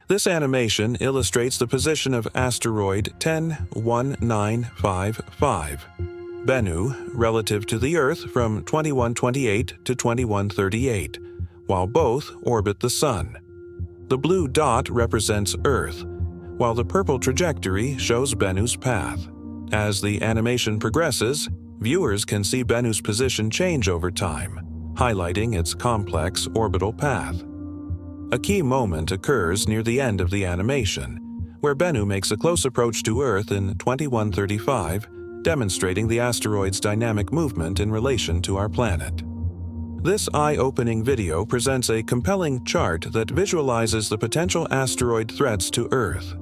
This animation illustrates the position of asteroid 101955, Bennu, relative to the Earth from 2128 to 2138, while both orbit the Sun. The blue dot represents Earth, while the purple trajectory shows Bennu's path. As the animation progresses, viewers can see Bennu's position change over time, highlighting its complex orbital path. A key moment occurs near the end of the animation, where Bennu makes a close approach to Earth in 2135, demonstrating the asteroid's dynamic movement in relation to our planet. This eye-opening video presents a compelling chart that visualizes the potential asteroid threats to Earth.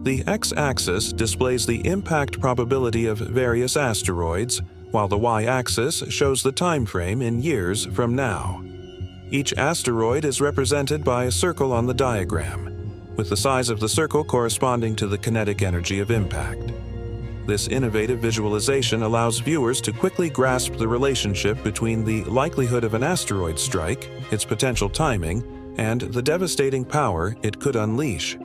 The x-axis displays the impact probability of various asteroids, while the y-axis shows the time frame in years from now. Each asteroid is represented by a circle on the diagram, with the size of the circle corresponding to the kinetic energy of impact. This innovative visualization allows viewers to quickly grasp the relationship between the likelihood of an asteroid strike, its potential timing, and the devastating power it could unleash.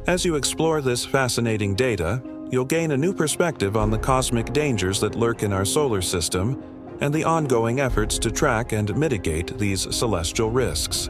As you explore this fascinating data, you'll gain a new perspective on the cosmic dangers that lurk in our solar system and the ongoing efforts to track and mitigate these celestial risks.